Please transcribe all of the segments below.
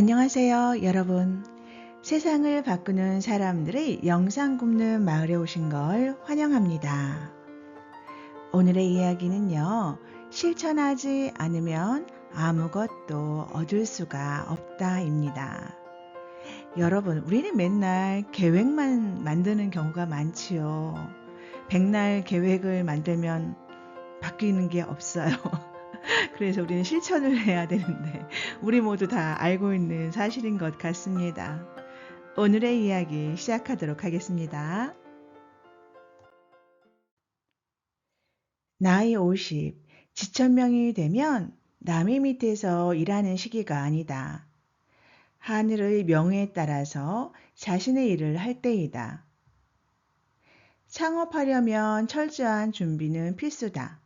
안녕하세요, 여러분. 세상을 바꾸는 사람들의 영상 굽는 마을에 오신 걸 환영합니다. 오늘의 이야기는요, 실천하지 않으면 아무것도 얻을 수가 없다입니다. 여러분, 우리는 맨날 계획만 만드는 경우가 많지요. 백날 계획을 만들면 바뀌는 게 없어요. 그래서 우리는 실천을 해야 되는데, 우리 모두 다 알고 있는 사실인 것 같습니다. 오늘의 이야기 시작하도록 하겠습니다. 나이 50, 지천명이 되면 남의 밑에서 일하는 시기가 아니다. 하늘의 명에 따라서 자신의 일을 할 때이다. 창업하려면 철저한 준비는 필수다.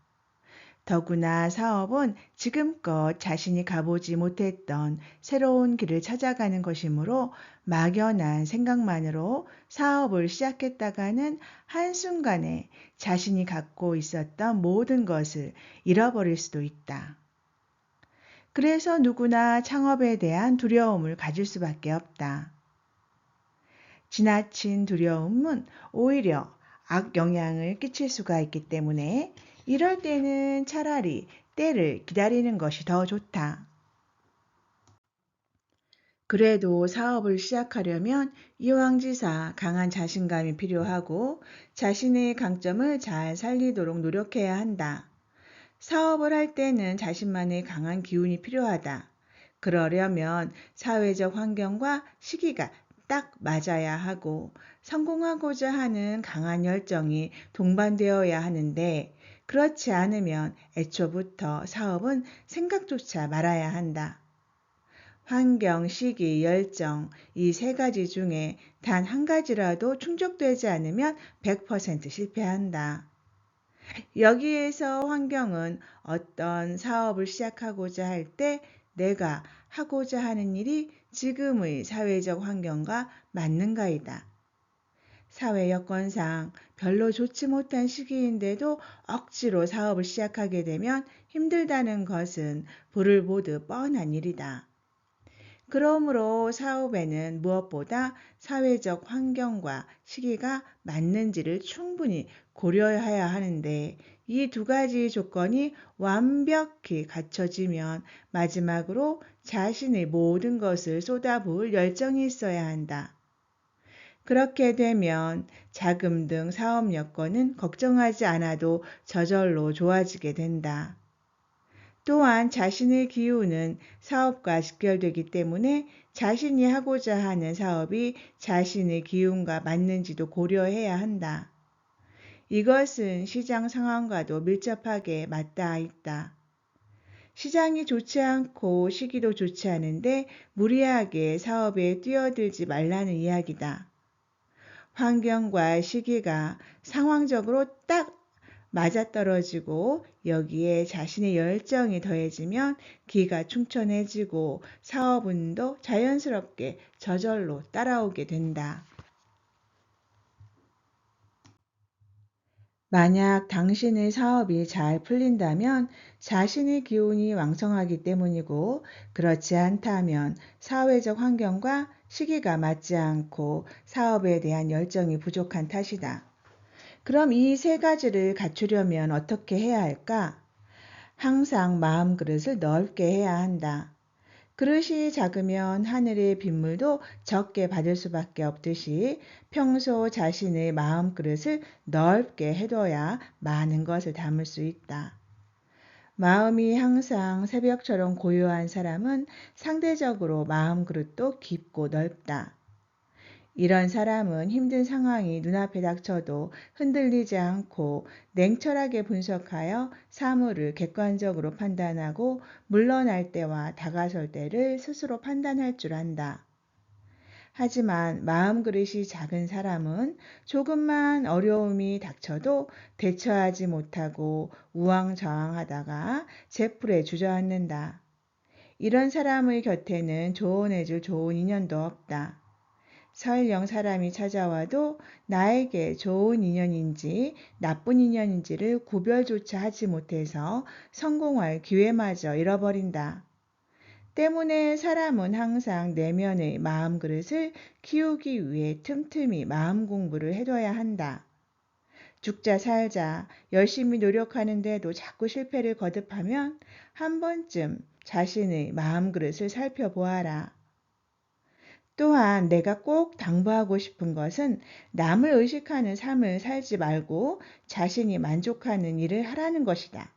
더구나 사업은 지금껏 자신이 가보지 못했던 새로운 길을 찾아가는 것이므로 막연한 생각만으로 사업을 시작했다가는 한순간에 자신이 갖고 있었던 모든 것을 잃어버릴 수도 있다. 그래서 누구나 창업에 대한 두려움을 가질 수밖에 없다. 지나친 두려움은 오히려 악영향을 끼칠 수가 있기 때문에 이럴 때는 차라리 때를 기다리는 것이 더 좋다. 그래도 사업을 시작하려면 이왕지사 강한 자신감이 필요하고 자신의 강점을 잘 살리도록 노력해야 한다. 사업을 할 때는 자신만의 강한 기운이 필요하다. 그러려면 사회적 환경과 시기가 딱 맞아야 하고 성공하고자 하는 강한 열정이 동반되어야 하는데 그렇지 않으면 애초부터 사업은 생각조차 말아야 한다. 환경, 시기, 열정 이 세 가지 중에 단 한 가지라도 충족되지 않으면 100% 실패한다. 여기에서 환경은 어떤 사업을 시작하고자 할 때 내가 하고자 하는 일이 지금의 사회적 환경과 맞는가이다. 사회 여건상 별로 좋지 못한 시기인데도 억지로 사업을 시작하게 되면 힘들다는 것은 불을 보듯 뻔한 일이다. 그러므로 사업에는 무엇보다 사회적 환경과 시기가 맞는지를 충분히 고려해야 하는데 이 두 가지 조건이 완벽히 갖춰지면 마지막으로 자신의 모든 것을 쏟아부을 열정이 있어야 한다. 그렇게 되면 자금 등 사업 여건은 걱정하지 않아도 저절로 좋아지게 된다. 또한 자신의 기운은 사업과 직결되기 때문에 자신이 하고자 하는 사업이 자신의 기운과 맞는지도 고려해야 한다. 이것은 시장 상황과도 밀접하게 맞닿아 있다. 시장이 좋지 않고 시기도 좋지 않은데 무리하게 사업에 뛰어들지 말라는 이야기다. 환경과 시기가 상황적으로 딱 맞아떨어지고 여기에 자신의 열정이 더해지면 기가 충천해지고 사업운도 자연스럽게 저절로 따라오게 된다. 만약 당신의 사업이 잘 풀린다면 자신의 기운이 왕성하기 때문이고 그렇지 않다면 사회적 환경과 시기가 맞지 않고 사업에 대한 열정이 부족한 탓이다. 그럼 이 세 가지를 갖추려면 어떻게 해야 할까? 항상 마음그릇을 넓게 해야 한다. 그릇이 작으면 하늘의 빗물도 적게 받을 수밖에 없듯이 평소 자신의 마음그릇을 넓게 해둬야 많은 것을 담을 수 있다. 마음이 항상 새벽처럼 고요한 사람은 상대적으로 마음그릇도 깊고 넓다. 이런 사람은 힘든 상황이 눈앞에 닥쳐도 흔들리지 않고 냉철하게 분석하여 사물을 객관적으로 판단하고 물러날 때와 다가설 때를 스스로 판단할 줄 안다. 하지만 마음그릇이 작은 사람은 조금만 어려움이 닥쳐도 대처하지 못하고 우왕좌왕하다가 제풀에 주저앉는다. 이런 사람의 곁에는 조언해줄 좋은 인연도 없다. 설령 사람이 찾아와도 나에게 좋은 인연인지 나쁜 인연인지를 구별조차 하지 못해서 성공할 기회마저 잃어버린다. 때문에 사람은 항상 내면의 마음 그릇을 키우기 위해 틈틈이 마음 공부를 해둬야 한다. 죽자 살자 열심히 노력하는데도 자꾸 실패를 거듭하면 한 번쯤 자신의 마음 그릇을 살펴보아라. 또한 내가 꼭 당부하고 싶은 것은 남을 의식하는 삶을 살지 말고 자신이 만족하는 일을 하라는 것이다.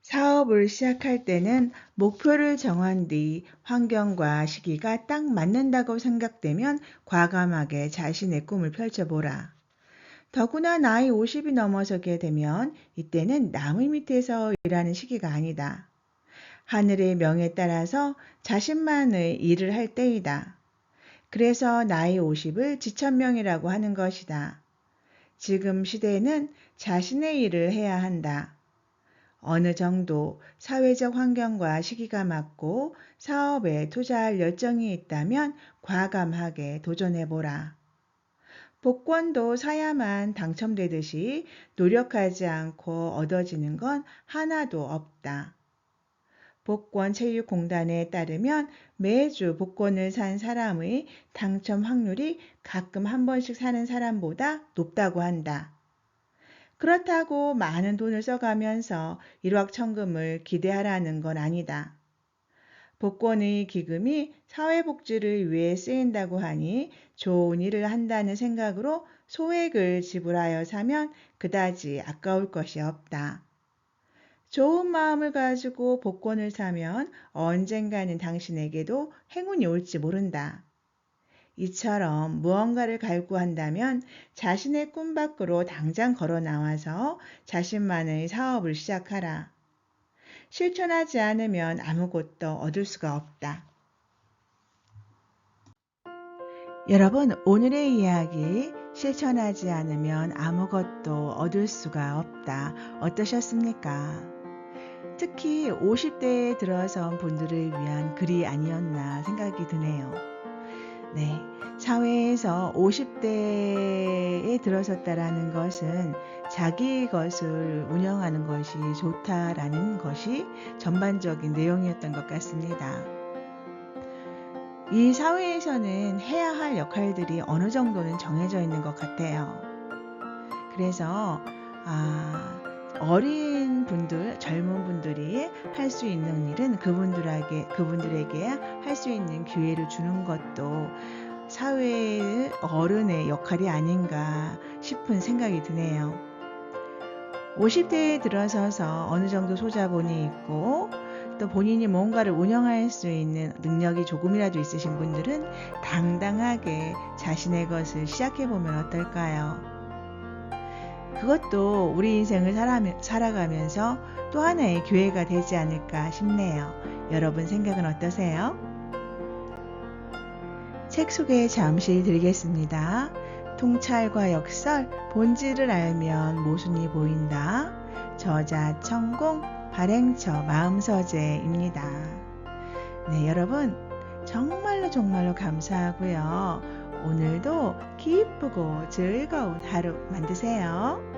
사업을 시작할 때는 목표를 정한 뒤 환경과 시기가 딱 맞는다고 생각되면 과감하게 자신의 꿈을 펼쳐보라. 더구나 나이 50이 넘어서게 되면 이때는 남의 밑에서 일하는 시기가 아니다. 하늘의 명에 따라서 자신만의 일을 할 때이다. 그래서 나이 50을 지천명이라고 하는 것이다. 지금 시대에는 자신의 일을 해야 한다. 어느 정도 사회적 환경과 시기가 맞고 사업에 투자할 열정이 있다면 과감하게 도전해보라. 복권도 사야만 당첨되듯이 노력하지 않고 얻어지는 건 하나도 없다. 복권체육공단에 따르면 매주 복권을 산 사람의 당첨 확률이 가끔 한 번씩 사는 사람보다 높다고 한다. 그렇다고 많은 돈을 써가면서 일확천금을 기대하라는 건 아니다. 복권의 기금이 사회복지를 위해 쓰인다고 하니 좋은 일을 한다는 생각으로 소액을 지불하여 사면 그다지 아까울 것이 없다. 좋은 마음을 가지고 복권을 사면 언젠가는 당신에게도 행운이 올지 모른다. 이처럼 무언가를 갈구한다면 자신의 꿈 밖으로 당장 걸어 나와서 자신만의 사업을 시작하라. 실천하지 않으면 아무것도 얻을 수가 없다. 여러분, 오늘의 이야기 실천하지 않으면 아무것도 얻을 수가 없다. 어떠셨습니까? 특히 50대에 들어선 분들을 위한 글이 아니었나 생각이 드네요. 네, 사회에서 50대에 들어섰다라는 것은 자기 것을 운영하는 것이 좋다라는 것이 전반적인 내용이었던 것 같습니다. 이 사회에서는 해야 할 역할들이 어느 정도는 정해져 있는 것 같아요. 그래서 어린 분들, 젊은 분들이 할 수 있는 일은 그분들에게 할 수 있는 기회를 주는 것도 사회의 어른의 역할이 아닌가 싶은 생각이 드네요. 50대에 들어서서 어느 정도 소자본이 있고 또 본인이 뭔가를 운영할 수 있는 능력이 조금이라도 있으신 분들은 당당하게 자신의 것을 시작해보면 어떨까요? 그것도 우리 인생을 살아가면서 또 하나의 기회가 되지 않을까 싶네요. 여러분 생각은 어떠세요? 책 소개 잠시 드리겠습니다. 통찰과 역설, 본질을 알면 모순이 보인다. 저자 천공, 발행처 마음서재입니다. 네, 여러분 정말로 감사하고요. 오늘도 기쁘고 즐거운 하루 만드세요.